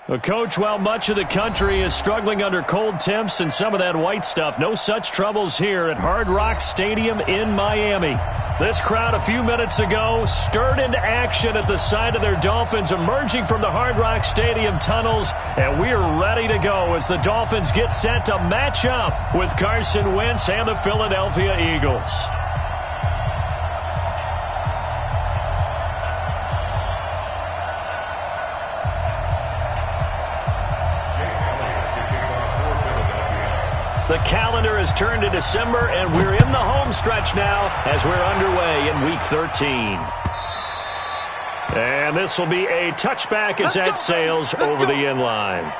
Well, Coach, while much of the country is struggling under cold temps and some of that white stuff, no such troubles here at Hard Rock Stadium in Miami. This crowd a few minutes ago stirred into action at the side of their Dolphins emerging from the Hard Rock Stadium tunnels, and we're ready to go as the Dolphins get set to match up with Carson Wentz and the Philadelphia Eagles. The calendar has turned to December, and we're in the home stretch now as we're underway in Week 13. And this will be a touchback as that sails over the end line.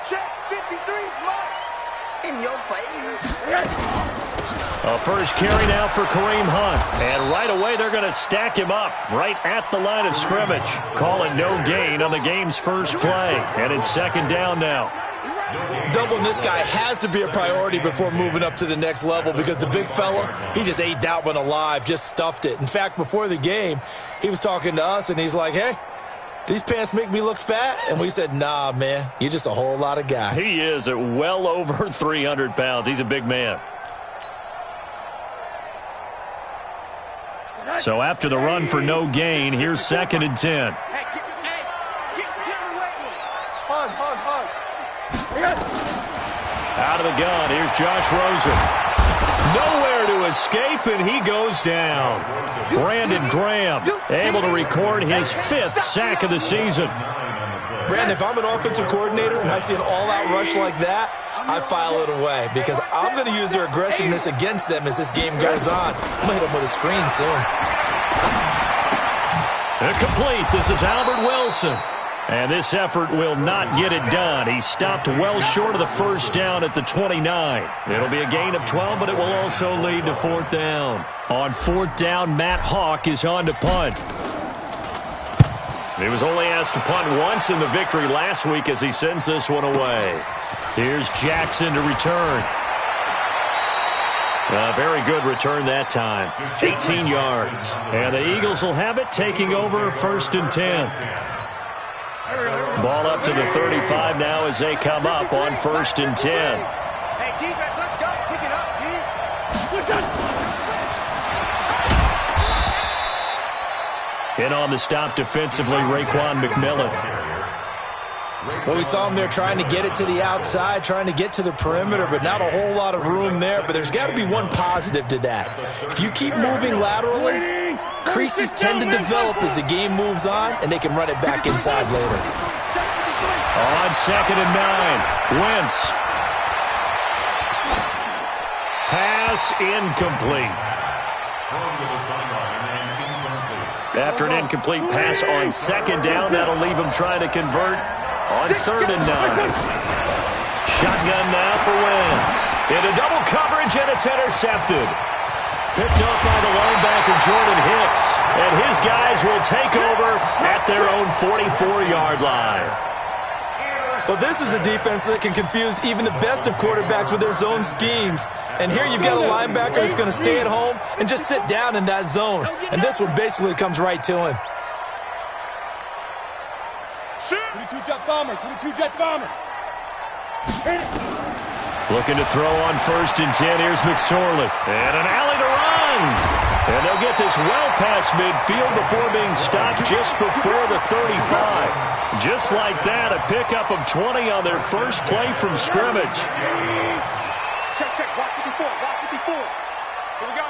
Check 53 in your face. A first carry now for Kareem Hunt. And right away they're going to stack him up right at the line of scrimmage. Call it no gain on the game's first play. And it's second down now. Doubling this guy has to be a priority before moving up to the next level because the big fella, he just ate that one alive, just stuffed it. In fact, before the game, he was talking to us and he's like, hey, these pants make me look fat? And we said, nah, man, you're just a whole lot of guy. He is at well over 300 pounds. He's a big man. So after the run for no gain, here's second and 10. Out of the gun, here's Josh Rosen. Nowhere to escape, and he goes down. Brandon Graham able to record his 5th sack of the season. Brandon, if I'm an offensive coordinator and I see an all-out rush like that, I file it away because I'm going to use their aggressiveness against them as this game goes on. I'm going to hit them with a screen soon. Complete. This is Albert Wilson. And this effort will not get it done. He stopped well short of the first down at the 29. It'll be a gain of 12, but it will also lead to fourth down. On fourth down, Matt Hawk is on to punt. He was only asked to punt once in the victory last week as he sends this one away. Here's Jackson to return. A very good return that time. 18 yards. And the Eagles will have it, taking over first and 10. Ball up to the 35 now as they come up on first and 10. Hey, defense, let's go. Pick it up, D. In on the stop defensively, Raekwon McMillan. Well, we saw him there trying to get it to the outside, trying to get to the perimeter, but not a whole lot of room there. But there's got to be one positive to that. If you keep moving laterally, creases tend to develop as the game moves on, and they can run it back inside later. On second and 9, Wentz. Pass incomplete. After an incomplete pass on second down, that'll leave him trying to convert on third and 9. Shotgun now for Wentz. Into double coverage, and it's intercepted. Picked up by the linebacker, Jordan Hicks. And his guys will take over at their own 44-yard line. Well, this is a defense that can confuse even the best of quarterbacks with their zone schemes. And here you've got a linebacker that's going to stay at home and just sit down in that zone. And this one basically comes right to him. 22 jet bomber, 22 jet bomber. Looking to throw on first and 10. Here's McSorley. And an alley to run. And they'll get this well past midfield before being stopped just before the 35. Just like that, a pickup of 20 on their first play from scrimmage. Check, watch 54, watch 54. Here we go.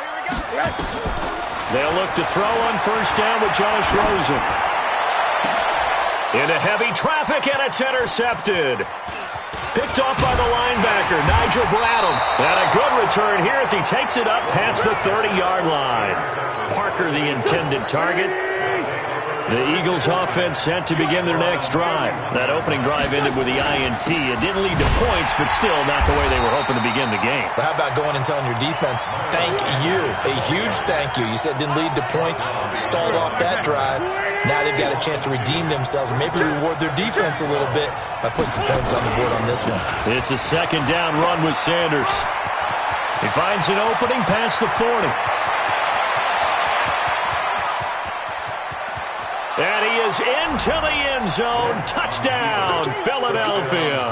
They'll look to throw on first down with Josh Rosen. Into heavy traffic, and it's intercepted. Picked off by the linebacker, Nigel Bradham. And a good return here as he takes it up past the 30-yard line. Parker, the intended target. The Eagles offense set to begin their next drive. That opening drive ended with the INT. It didn't lead to points, but still not the way they were hoping to begin the game. But how about going and telling your defense, thank you, a huge thank you. You said it didn't lead to points, stalled off that drive. Now they've got a chance to redeem themselves and maybe reward their defense a little bit by putting some points on the board on this one. It's a second down run with Sanders. He finds an opening past the 40. And he is into the end zone. Touchdown, Philadelphia.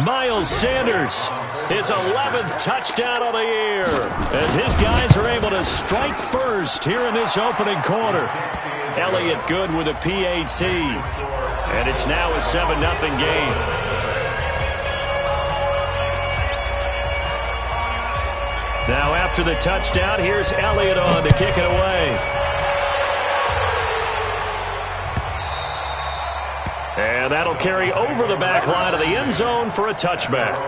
Miles Sanders, his 11th touchdown of the year. And his guys are able to strike first here in this opening quarter. Elliott good with a PAT. And it's now a 7-0 game. Now after the touchdown, here's Elliott on to kick it away. And that'll carry over the back line of the end zone for a touchback.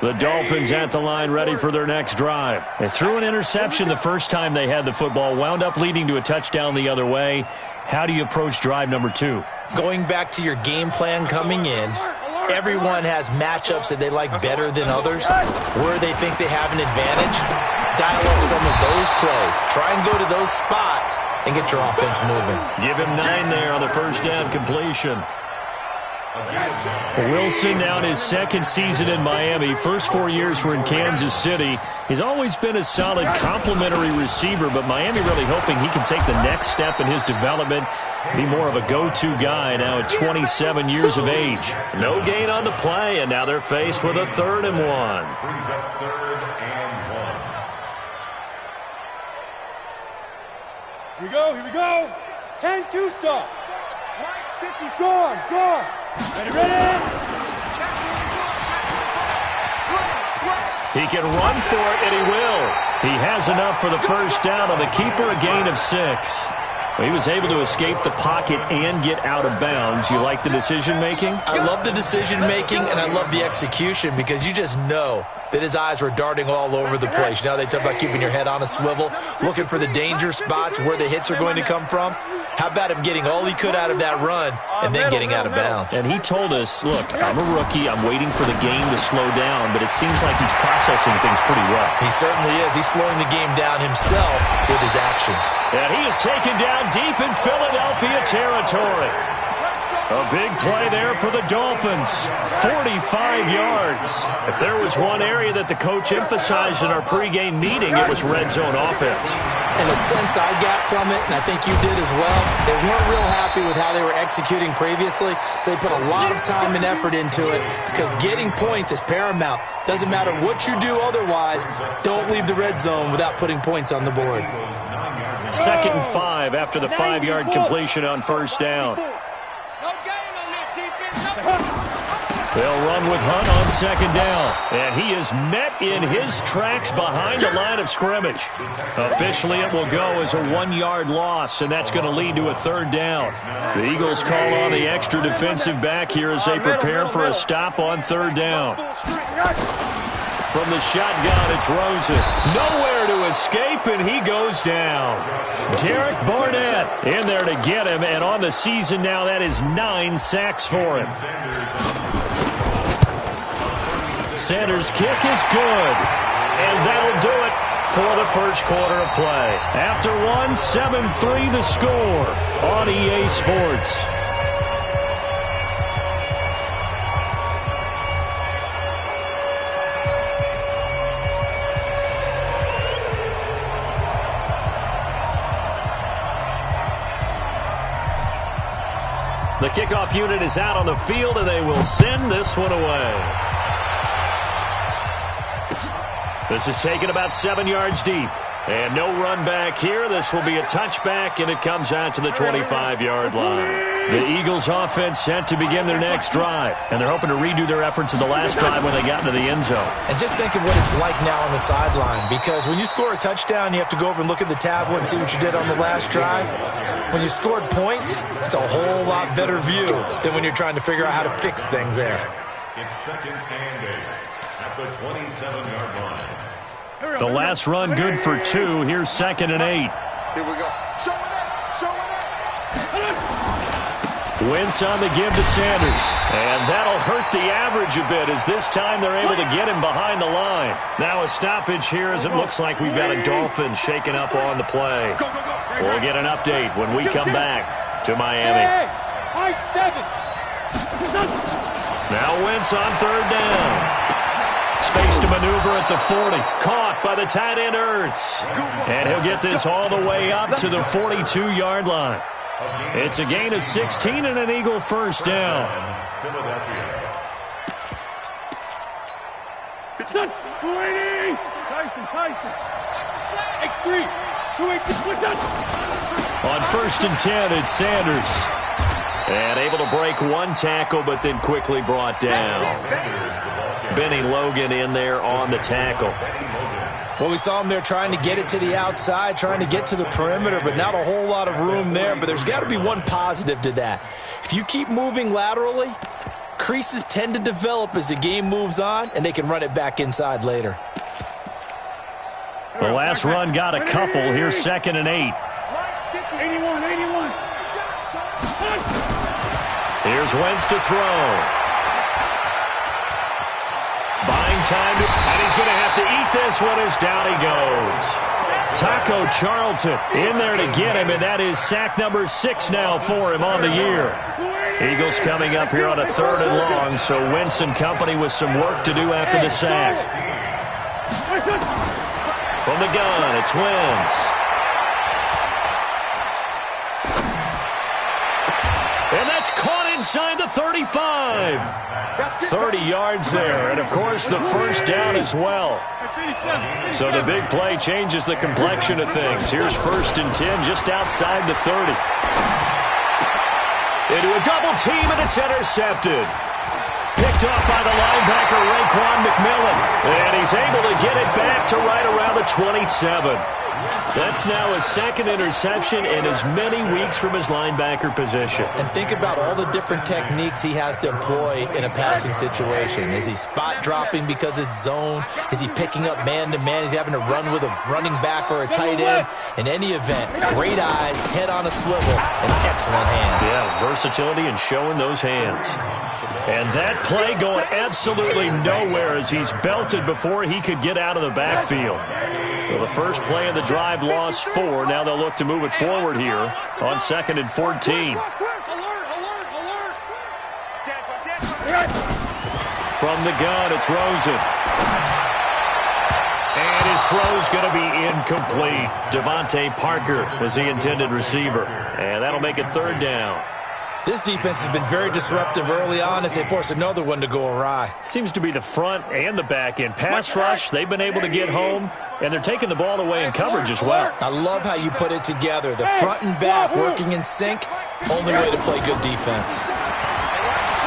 The Dolphins at the line ready for their next drive. They threw an interception the first time they had the football, wound up leading to a touchdown the other way. How do you approach drive number 2? Going back to your game plan coming in, everyone has matchups that they like better than others, where they think they have an advantage. Dial up some of those plays. Try and go to those spots and get your offense moving. Give him 9 there on the first down completion. Wilson now in his second season in Miami. First 4 years were in Kansas City. He's always been a solid complementary receiver, but Miami really hoping he can take the next step in his development, be more of a go-to guy now at 27 years of age. No gain on the play, and now they're faced with a 3rd and 1. Here we go. 10-2 stop. 50, gone. Ready? He can run for it, and he will. He has enough for the first down on the keeper, a gain of 6. He was able to escape the pocket and get out of bounds. You like the decision-making? I love the decision-making, and I love the execution because you just know that his eyes were darting all over the place. Now they talk about keeping your head on a swivel, looking for the danger spots where the hits are going to come from. How about him getting all he could out of that run and then getting out of bounds? And he told us, look, I'm a rookie. I'm waiting for the game to slow down, but it seems like he's processing things pretty well. He certainly is. He's slowing the game down himself with his actions. And he is taken down deep in Philadelphia territory. A big play there for the Dolphins. 45 yards. If there was one area that the coach emphasized in our pregame meeting, it was red zone offense. And the sense I got from it, and I think you did as well, they weren't real happy with how they were executing previously, so they put a lot of time and effort into it because getting points is paramount. Doesn't matter what you do otherwise, don't leave the red zone without putting points on the board. 2nd and 5 after the 5-yard completion on first down. They'll run with Hunt on 2nd down. And he is met in his tracks behind the line of scrimmage. Officially, it will go as a 1-yard loss, and that's going to lead to a 3rd down. The Eagles call on the extra defensive back here as they prepare for a stop on 3rd down. From the shotgun, it's Rosen. Nowhere to escape, and he goes down. Derek Barnett in there to get him, and on the season now, that is 9 sacks for him. Sanders' kick is good, and that'll do it for the first quarter of play. After 1, 7-3 the score on EA Sports. The kickoff unit is out on the field, and they will send this one away. This is taken about 7 yards deep. And no run back here. This will be a touchback, and it comes out to the 25-yard line. The Eagles offense set to begin their next drive, and they're hoping to redo their efforts in the last drive when they got into the end zone. And just think of what it's like now on the sideline, because when you score a touchdown, you have to go over and look at the tablet and see what you did on the last drive. When you scored points, it's a whole lot better view than when you're trying to figure out how to fix things there. It's second and 8 at the 27-yard line. The last run good for 2. Here's second and 8. Here we go. Show it up. Show it up. Wentz on the give to Sanders. And that'll hurt the average a bit, as this time they're able to get him behind the line. Now a stoppage here, as it looks like we've got a Dolphin shaken up on the play. Go, go, go. We'll get an update when we come back to Miami. Now Wentz on third down. Space to maneuver at the 40. Caught by the tight end Ertz. And he'll get this all the way up to the 42-yard line. It's a gain of 16 and an Eagle first down. On first and 10, it's Sanders. And able to break one tackle, but then quickly brought down. Benny Logan in there on the tackle. Well, we saw him there trying to get it to the outside, trying to get to the perimeter, but not a whole lot of room there. But there's got to be one positive to that. If you keep moving laterally, creases tend to develop as the game moves on, and they can run it back inside later. The last run got a couple. Here's second and 8. 81. Here's Wentz to throw. Buying time, and he's going to have to eat this one as down he goes. Taco Charlton in there to get him, and that is sack number 6 now for him on the year. Eagles coming up here on a 3rd and long, so Wentz and company with some work to do after the sack. From the gun, it's Wentz. And that's caught inside the 35. 30 yards there, and of course the first down as well. So the big play changes the complexion of things. Here's first and 10 just outside the 30. Into a double team, and it's intercepted. Picked off by the linebacker, Raekwon McMillan. And he's able to get it back to right around the 27. That's now his second interception in as many weeks from his linebacker position. And think about all the different techniques he has to employ in a passing situation. Is he spot dropping because it's zone? Is he picking up man-to-man? Is he having to run with a running back or a tight end? In any event, great eyes, head on a swivel, and excellent hands. Yeah, versatility and showing those hands. And that play going absolutely nowhere as he's belted before he could get out of the backfield. So the first play of the drive lost 4. Now they'll look to move it forward here on 2nd and 14. From the gun, it's Rosen. And his throw's going to be incomplete. Devontae Parker was the intended receiver. And that'll make it 3rd down. This defense has been very disruptive early on as they force another one to go awry. Seems to be the front and the back end. Pass rush, they've been able to get home, and they're taking the ball away in coverage as well. I love how you put it together. The front and back working in sync. Only way to play good defense.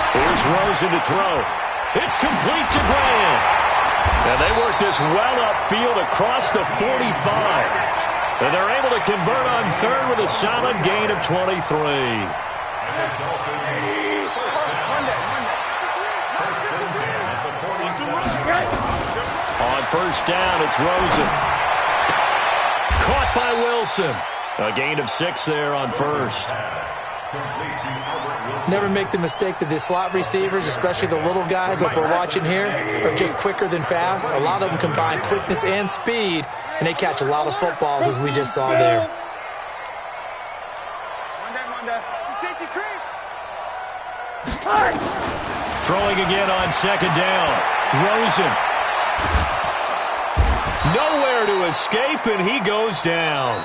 Here's Rosen to throw. It's complete to Graham. And they work this well upfield across the 45. And they're able to convert on 3rd with a solid gain of 23. On first down, it's Rosen. Caught by Wilson. A gain of 6 there on first. Never make the mistake that the slot receivers, especially the little guys like we're watching here, are just quicker than fast. A lot of them combine quickness and speed, and they catch a lot of footballs, as we just saw there. Throwing again on 2nd down. Rosen. Nowhere to escape, and he goes down.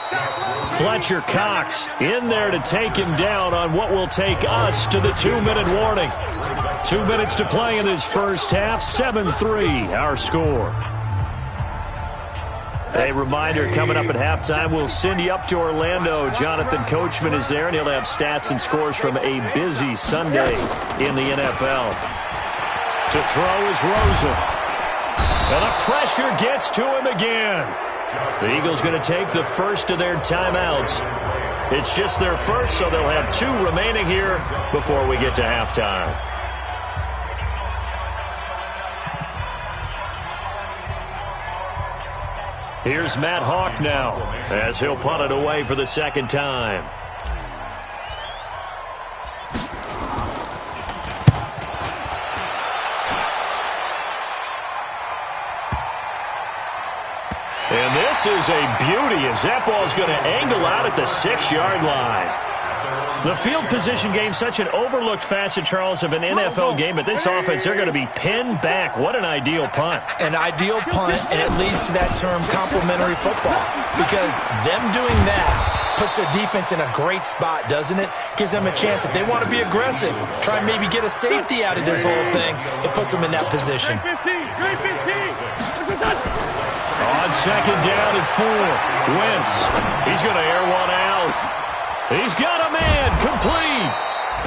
Fletcher Cox in there to take him down on what will take us to the 2-minute warning. 2 minutes to play in this first half. 7-3 our score. A reminder, coming up at halftime, we'll send you up to Orlando. Jonathan Coachman is there, and he'll have stats and scores from a busy Sunday in the NFL. To throw is Rosen. And the pressure gets to him again. The Eagles going to take the first of their timeouts. It's just their first, so they'll have 2 remaining here before we get to halftime. Here's Matt Hawk now as he'll punt it away for the second time. And this is a beauty as that ball's going to angle out at the 6-yard line. The field position game, such an overlooked facet, Charles, of an NFL game, but this offense, they're going to be pinned back. What an ideal punt. An ideal punt, and it leads to that term complementary football, because them doing that puts their defense in a great spot, doesn't it? Gives them a chance. If they want to be aggressive, try and maybe get a safety out of this whole thing, it puts them in that position. On second down and 4, Wentz. He's going to air one out. He's got a man, complete.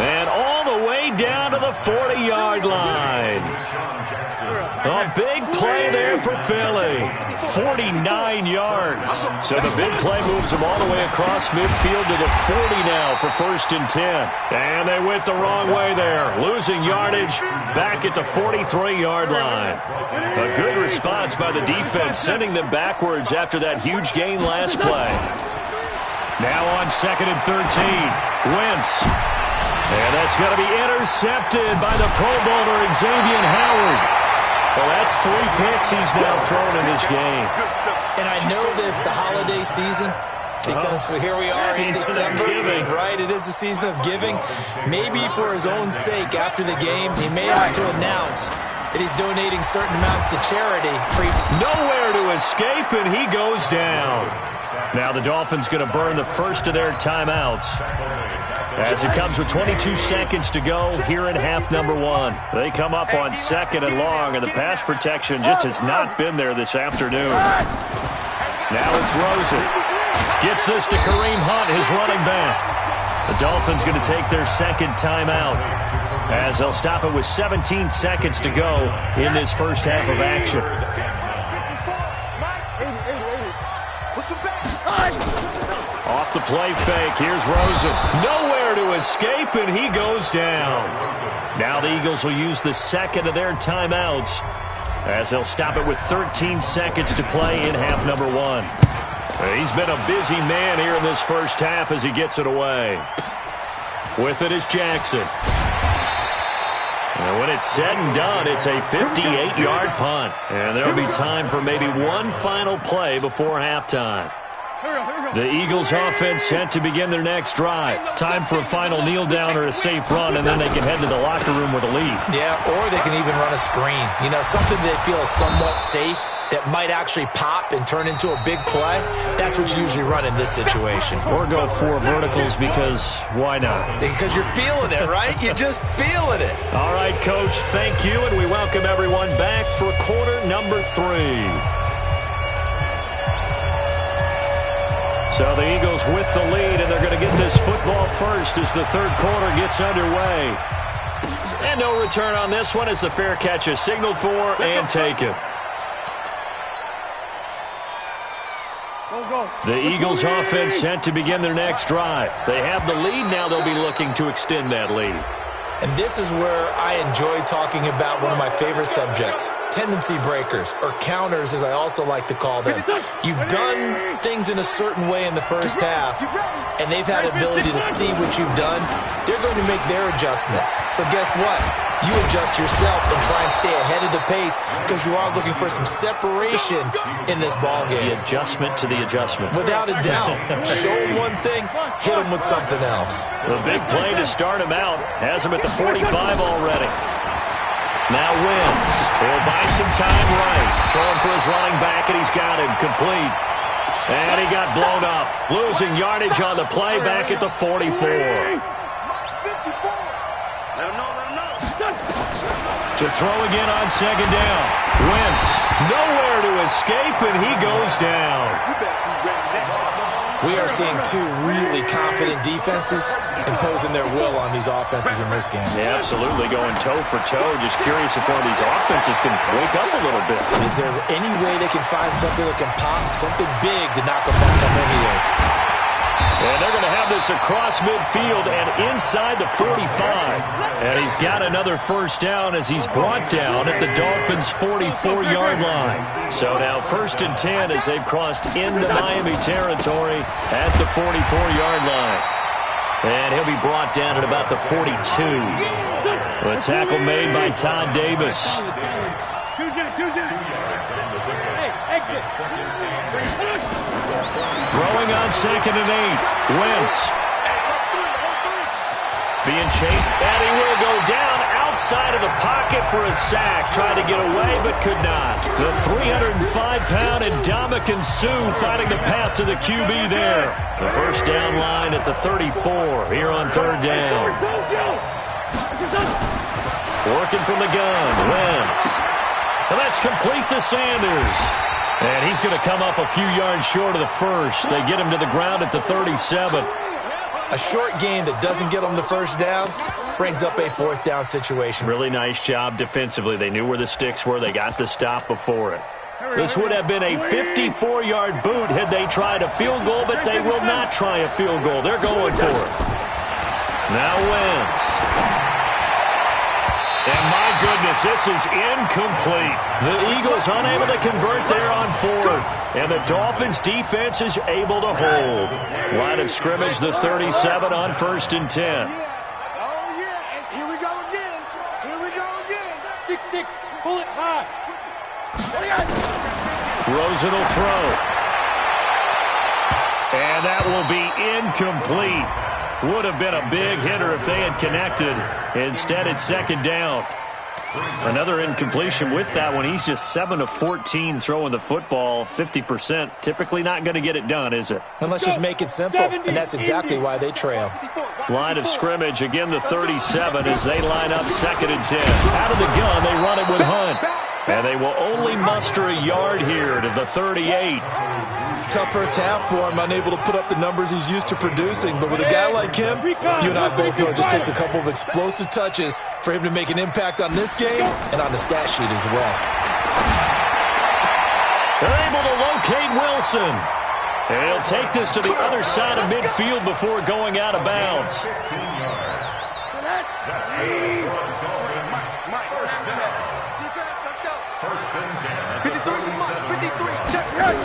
And all the way down to the 40-yard line. A big play there for Philly. 49 yards. So the big play moves them all the way across midfield to the 40 now for 1st and 10. And they went the wrong way there. Losing yardage back at the 43-yard line. A good response by the defense, sending them backwards after that huge gain last play. Now on 2nd and 13, Wentz. And that's going to be intercepted by the Pro Bowler Xavier Howard. Well, that's 3 picks he's now thrown in this game. And I know this, the holiday season, because here we are in December, right? It is the season of giving. Maybe for his own sake, after the game, he may have to announce that he's donating certain amounts to charity. Nowhere to escape, and he goes down. Now the Dolphins going to burn the first of their timeouts as it comes with 22 seconds to go here in half number 1. They come up on 2nd and long, and the pass protection just has not been there this afternoon. Now it's Rosen. Gets this to Kareem Hunt, his running back. The Dolphins going to take their second timeout as they'll stop it with 17 seconds to go in this first half of action. Off the play fake, here's Rosen. Nowhere to escape, and he goes down. Now the Eagles will use the second of their timeouts as they'll stop it with 13 seconds to play in half number 1. He's been a busy man here in this first half as he gets it away. With it is Jackson. And when it's said and done, it's a 58-yard punt. And there'll be time for maybe one final play before halftime. The Eagles offense set to begin their next drive. Time for a final kneel down or a safe run, and then they can head to the locker room with a lead. Yeah, or they can even run a screen. You know, something they feel is somewhat safe that might actually pop and turn into a big play. That's what you usually run in this situation. Or go 4 verticals because why not? Because you're feeling it, right? You're just feeling it. All right, Coach, thank you, and we welcome everyone back for quarter number 3. So the Eagles with the lead, and they're going to get this football first as the third quarter gets underway. And no return on this one as the fair catch is signaled for and taken. The Eagles offense set to begin their next drive. They have the lead now. They'll be looking to extend that lead. And this is where I enjoy talking about one of my favorite subjects, tendency breakers, or counters as I also like to call them. You've done things in a certain way in the first half, and they've had the ability to see what you've done. They're going to make their adjustments. So guess what? You adjust yourself and try and stay ahead of the pace because you are looking for some separation in this ballgame. The adjustment to the adjustment. Without a doubt. Show them one thing, hit them with something else. The big play to start him out has him at the 45 already. Now Wentz. He'll buy some time right. Throwing for his running back, and he's got him complete. And he got blown up. Losing yardage on the play back at the 44. To throw again on second down. Wentz Nowhere to escape, and he goes down. We are seeing two really confident defenses imposing their will on these offenses in this game. Yeah, absolutely, going toe for toe. Just curious if one of these offenses can wake up a little bit. Is there any way they can find something that can pop, something big to knock them back on their heels? And they're going to have this across midfield and inside the 45. And he's got another first down as he's brought down at the Dolphins' 44-yard line. So now 1st and 10 as they've crossed into Miami territory at the 44-yard line. And he'll be brought down at about the 42. A tackle made by Todd Davis. Throwing on 2nd and 8. Wentz. Being chased, and he will go down outside of the pocket for a sack. Tried to get away, but could not. The 305-pound Ndamukong Suh fighting the path to the QB there. The first down line at the 34 here on 3rd down. Working from the gun, Wentz. And that's complete to Sanders. And he's going to come up a few yards short of the first. They get him to the ground at the 37. A short gain that doesn't get them the first down brings up a 4th down situation. Really nice job defensively. They knew where the sticks were. They got the stop before it. This would have been a 54-yard boot had they tried a field goal, but they will not try a field goal. They're going for it. Now Wentz. And my goodness, this is incomplete. The Eagles unable to convert there on 4th. And the Dolphins defense is able to hold. Line of scrimmage, the 37 on 1st and 10. Oh, yeah. And here we go again. Here we go again. 6-6. Pull it high. Rosen will throw. And that will be incomplete. Would have been a big hitter if they had connected. Instead, it's 2nd down. Another incompletion with that one. He's just 7 of 14 throwing the football, 50%. Typically not going to get it done, is it? And let's just make it simple, and that's exactly why they trail. Line of scrimmage, again the 37 as they line up 2nd and 10. Out of the gun, they run it with Hunt. And they will only muster a yard here to the 38. Tough first half for him, unable to put up the numbers he's used to producing. But with a guy like him, you and I both know it just takes a couple of explosive touches for him to make an impact on this game and on the stat sheet as well. They're able to locate Wilson. And he'll take this to the other side of midfield before going out of bounds. 15 yards. That's good for the Dolphins. First down. Defense, let's go. 1st and 10 at the 53, 37. check, right.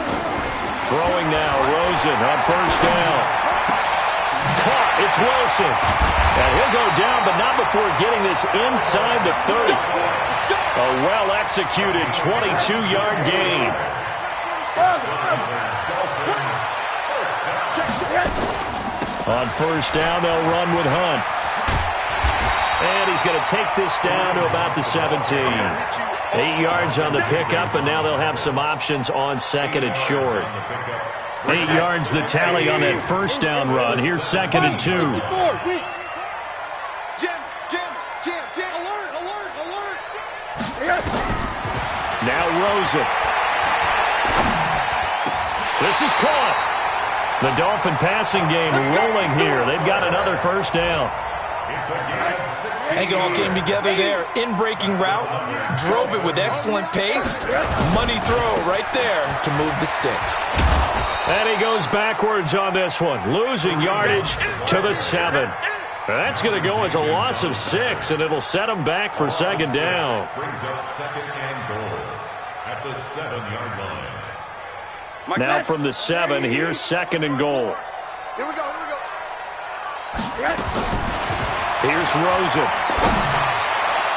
Throwing now, Rosen on 1st down. Caught, it's Wilson. And he'll go down, but not before getting this inside the 30. A well-executed 22-yard gain. On 1st down, they'll run with Hunt. And he's going to take this down to about the 17. 8 yards on the pickup, and now they'll have some options on 2nd and short. 8 yards the tally on that 1st down run. Here's 2nd and 2. Jim, alert. Now Rosen. This is caught. The Dolphin passing game rolling here. They've got another 1st down. And it all came together there. In-breaking route, drove it with excellent pace. Money throw right there to move the sticks. And he goes backwards on this one, losing yardage to the 7. That's going to go as a loss of 6, and it'll set him back for 2nd down. Brings up 2nd and goal at the 7-yard line. Now from the 7, here's 2nd and goal. Here we go. Here's Rosen.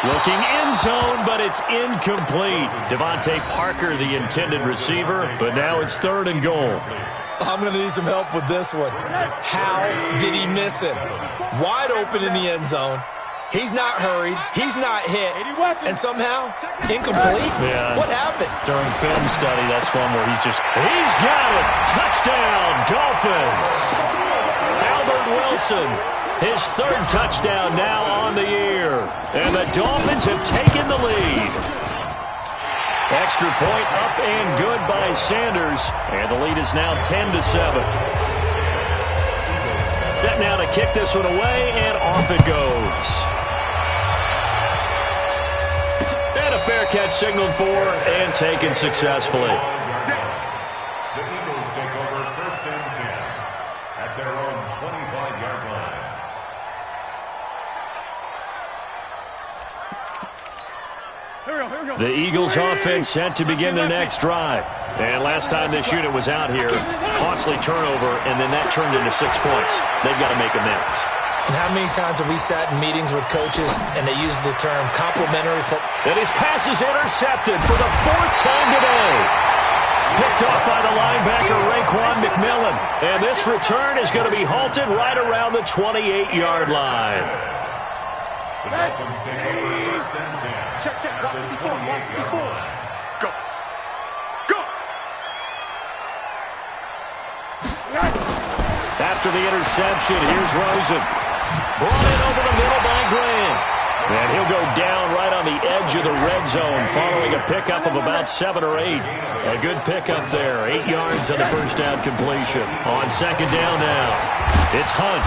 Looking end zone, but it's incomplete. Devontae Parker, the intended receiver, but now it's 3rd and goal. I'm going to need some help with this one. How did he miss it? Wide open in the end zone. He's not hurried. He's not hit. And somehow, incomplete? Yeah. What happened? During film study, that's one where he's got it. Touchdown, Dolphins. Albert Wilson, his 3rd touchdown now on the year. And the Dolphins have taken the lead. Extra point up and good by Sanders. And the lead is now 10-7. Set now to kick this one away, and off it goes. And a fair catch signaled for and taken successfully. The Eagles take over 1st and 10 at their own 25-yard line. The Eagles offense set to begin their next drive. And last time this unit was out here, costly turnover, and then that turned into 6 points. They've got to make amends. And how many times have we sat in meetings with coaches and they use the term complimentary football? And his pass is intercepted for the 4th time today. Picked off by the linebacker, Raekwon McMillan. And this return is going to be halted right around the 28-yard line. The Dolphins take over 1st and 10. Check, walk at the 54, 28-yard line. Go. Go. After the interception, here's Rosen. Brought in over the middle by Graham. And he'll go down right on the edge of the red zone following a pickup of about 7 or 8. A good pickup there. 8 yards on the first down completion. On 2nd down now, it's Hunt.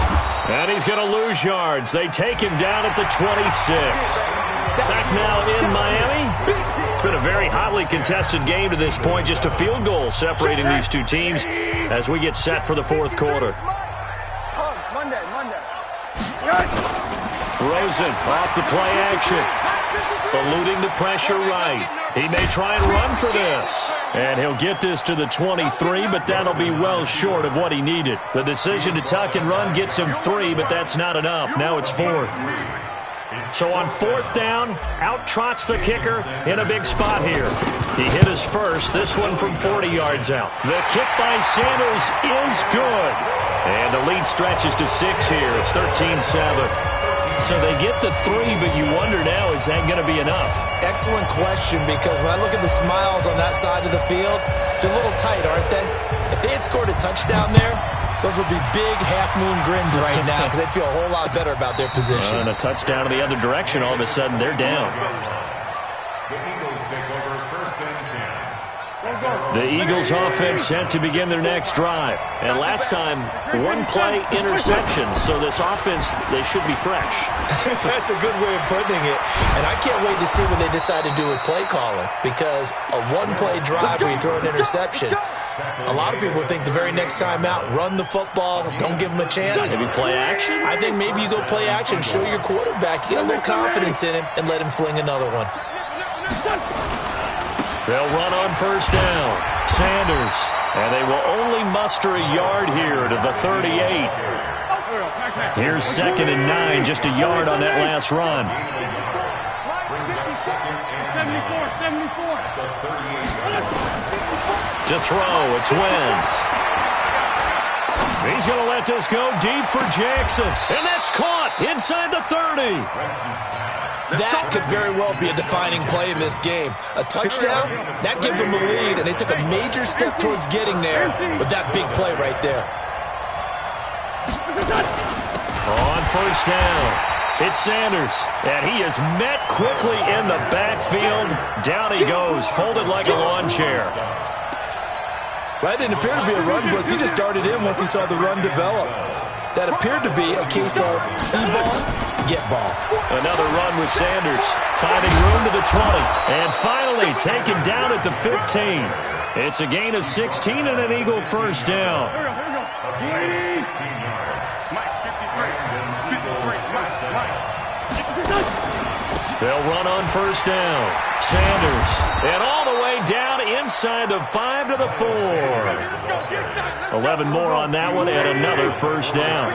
And he's going to lose yards. They take him down at the 26. Back now in Miami. It's been a very hotly contested game to this point. Just a field goal separating these two teams as we get set for the 4th quarter. Monday. Rosen off the play action. Eluding the pressure right. He may try and run for this. And he'll get this to the 23, but that'll be well short of what he needed. The decision to tuck and run gets him 3, but that's not enough. Now it's 4th. So on 4th down, out trots the kicker in a big spot here. He hit his first, this one from 40 yards out. The kick by Sanders is good. And the lead stretches to 6 here. It's 13-7. So they get the 3, but you wonder now, is that going to be enough? Excellent question, because when I look at the smiles on that side of the field, they're a little tight, aren't they? If they had scored a touchdown there, those would be big half-moon grins right now because they'd feel a whole lot better about their position. And a touchdown in the other direction, all of a sudden they're down. The Eagles take over 1st and 10. The Eagles offense set to begin their next drive. And last time, 1-play interception. So this offense, they should be fresh. That's a good way of putting it. And I can't wait to see what they decide to do with play calling, because a 1-play drive where you throw an interception, a lot of people think the very next time out, run the football, don't give them a chance. Maybe play action? I think maybe you go play action, show your quarterback, get a little confidence in him, and let him fling another one. They'll run on 1st down. Sanders. And they will only muster a yard here to the 38. Here's 2nd and 9, just a yard on that last run. 74. To throw, it's Wentz. He's going to let this go deep for Jackson. And that's caught inside the 30. That could very well be a defining play in this game. A touchdown, that gives them a lead, and they took a major step towards getting there with that big play right there. On 1st down, it's Sanders, and he is met quickly in the backfield. Down he goes, folded like a lawn chair. That didn't appear to be a run blitz. He just darted in once he saw the run develop. That appeared to be a case of see ball, get ball. Another run with Sanders, finding room to the 20, and finally taken down at the 15. It's a gain of 16 and an Eagle 1st down. 16 yards. They'll run on 1st down. Sanders, and all the way down inside the 5 to the 4. 11 more on that one, and another 1st down.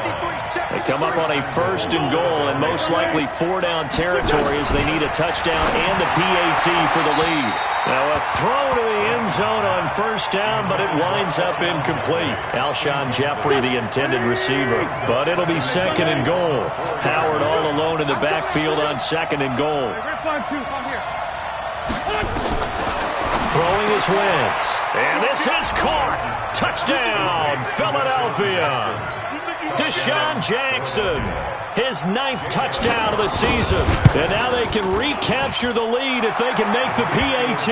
They come up on a 1st and goal, and most likely 4-down territory as they need a touchdown and a PAT for the lead. Now a throw to the end zone on 1st down, but it winds up incomplete. Alshon Jeffrey, the intended receiver. But it'll be 2nd and goal. Howard all alone in the backfield on 2nd and goal. Throwing is Wentz. And this is caught. Touchdown, Philadelphia. Deshaun Jackson, his 9th touchdown of the season. And now they can recapture the lead if they can make the PAT.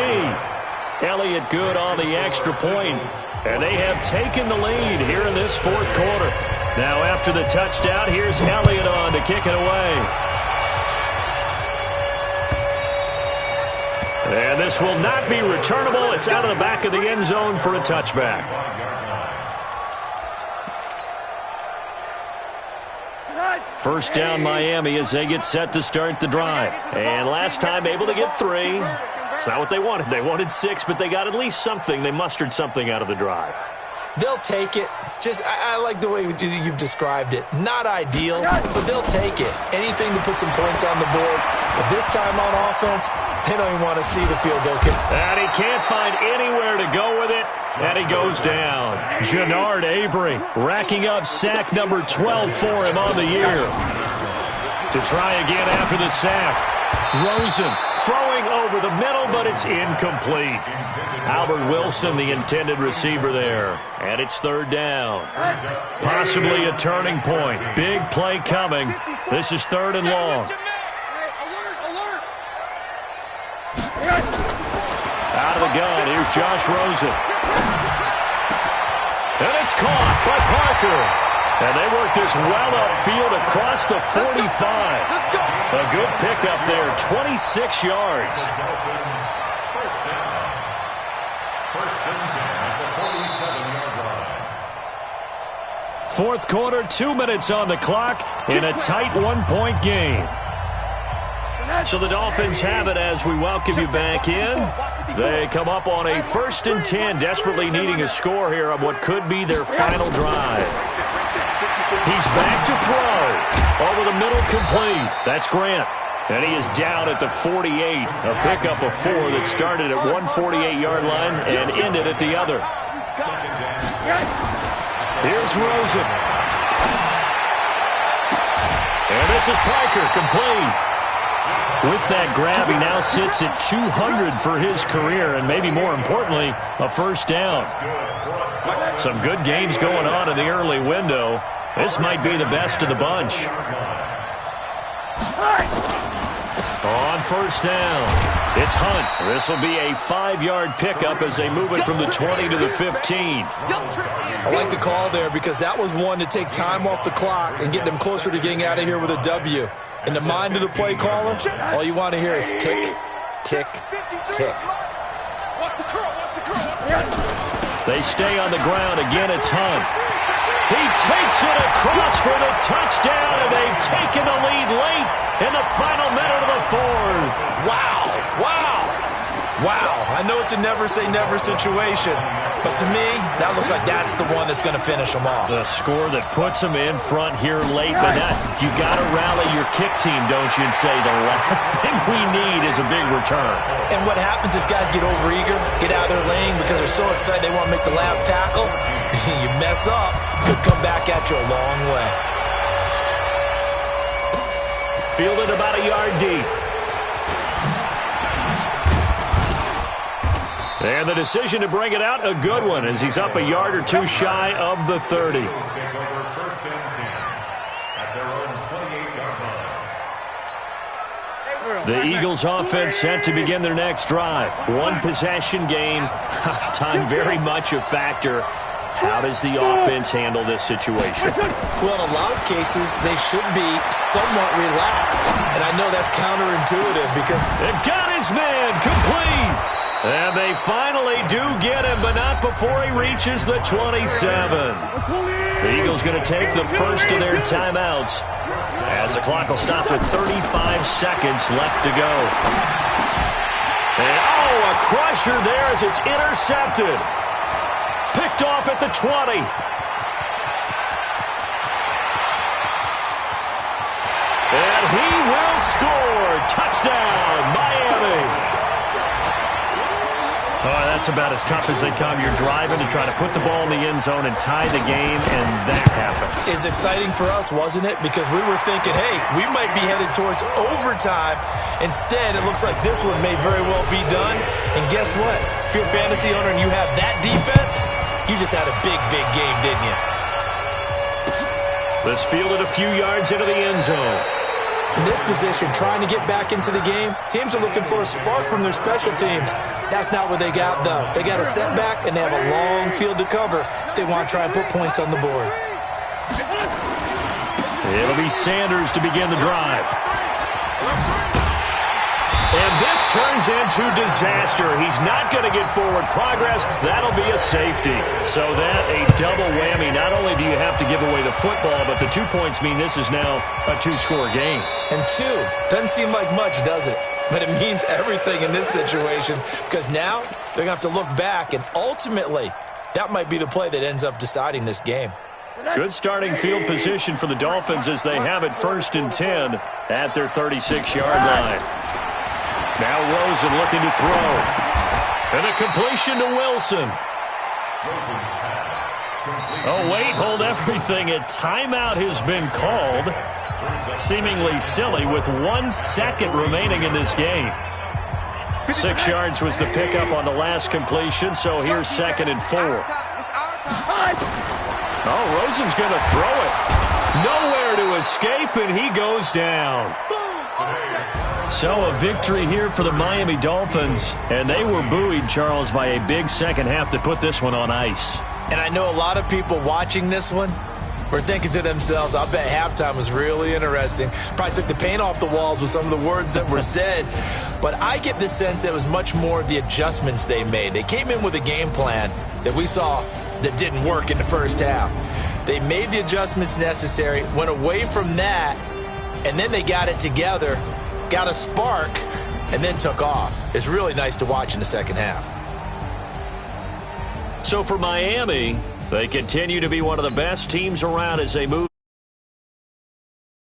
Elliott good on the extra point. And they have taken the lead here in this 4th quarter. Now after the touchdown, here's Elliott on to kick it away. And this will not be returnable. It's out of the back of the end zone for a touchback. First down Miami as they get set to start the drive. And last time able to get 3. It's not what they wanted. They wanted 6, but they got at least something. They mustered something out of the drive. They'll take it. I like the way you've described it. Not ideal, but they'll take it. Anything to put some points on the board. But this time on offense, they don't even want to see the field goal kick. And he can't find anywhere to go with it. And he goes down. Jannard Avery racking up sack number 12 for him on the year. To try again after the sack. Rosen throwing over the middle, but it's incomplete. Albert Wilson, the intended receiver there. And it's 3rd down. Possibly a turning point. Big play coming. This is 3rd and long. Out of the gun, here's Josh Rosen. And it's caught by Parker. And they work this well upfield across the 45. A good pickup there, 26 yards. First down. First and 10 at the 47-yard line. 4th quarter, 2 minutes on the clock in a tight 1-point game. So the Dolphins have it as we welcome you back in. They come up on a 1st and 10, desperately needing a score here on what could be their final drive. He's back to throw. Over the middle, complete. That's Grant. And he is down at the 48. A pickup of 4 that started at one 48-yard line and ended at the other. Here's Rosen. And this is Parker, complete. With that grab, he now sits at 200 for his career, and maybe more importantly, a first down. Some good games going on in the early window. This might be the best of the bunch. On first down, it's Hunt. This will be a 5-yard pickup as they move it from the 20 to the 15. I like the call there because that was one to take time off the clock and get them closer to getting out of here with a W. In the mind of the play caller, all you want to hear is tick, tick, tick. They stay on the ground. Again, it's Hunt. He takes it across for the touchdown, and they've taken the lead late in the final minute of the 4th. Wow, wow, wow. I know it's a never-say-never situation, but to me, that looks like that's the one that's going to finish them off. The score that puts them in front here late, but you got to rally your kick team, don't you, and say the last thing we need is a big return. And what happens is guys get overeager, get out of their lane because they're so excited they want to make the last tackle. You mess up, could come back at you a long way. Fielded about a yard deep. And the decision to bring it out, a good one, as he's up a yard or 2 shy of the 30. The Eagles offense set to begin their next drive. 1 possession game. Time very much a factor. How does the offense handle this situation? Well, in a lot of cases, they should be somewhat relaxed. And I know that's counterintuitive because It got his man complete. And they finally do get him, but not before he reaches the 27. The Eagles going to take the first of their timeouts as the clock will stop with 35 seconds left to go. And, a crusher there as it's intercepted. Picked off at the 20. And he will score. Touchdown, Miami. That's about as tough as they come. You're driving to try to put the ball in the end zone and tie the game, and that happens. It's exciting for us, wasn't it? Because we were thinking, hey, we might be headed towards overtime. Instead, it looks like this one may very well be done. And guess what? If you're a fantasy owner and you have that defense, you just had a big, big game, didn't you? This fielded a few yards into the end zone. In this position, trying to get back into the game, teams are looking for a spark from their special teams. That's not what they got, though. They got a setback, and they have a long field to cover if they want to try and put points on the board. It'll be Sanders to begin the drive. And this turns into disaster. He's not going to get forward progress. That'll be a safety. So that a double whammy. Not only do you have to give away the football, but the 2 points mean this is now a 2-score game. And 2 doesn't seem like much, does it? But it means everything in this situation because now they're going to have to look back, and ultimately that might be the play that ends up deciding this game. Good starting field position for the Dolphins as they have it 1st and 10 at their 36-yard line. Now Rosen looking to throw. And a completion to Wilson. Oh, wait, hold everything. A timeout has been called. Seemingly silly with 1 second remaining in this game. 6 yards was the pickup on the last completion, so here's 2nd and 4. Oh, Rosen's going to throw it. Nowhere to escape, and he goes down. So a victory here for the Miami Dolphins, and they were buoyed, Charles, by a big second half to put this one on ice. And I know a lot of people watching this one were thinking to themselves, I bet halftime was really interesting. Probably took the paint off the walls with some of the words that were said. But I get the sense that it was much more the adjustments they made. They came in with a game plan that we saw that didn't work in the first half. They made the adjustments necessary, went away from that, and then they got it together, got a spark, and then took off. It's really nice to watch in the second half. So for Miami, they continue to be one of the best teams around as they move.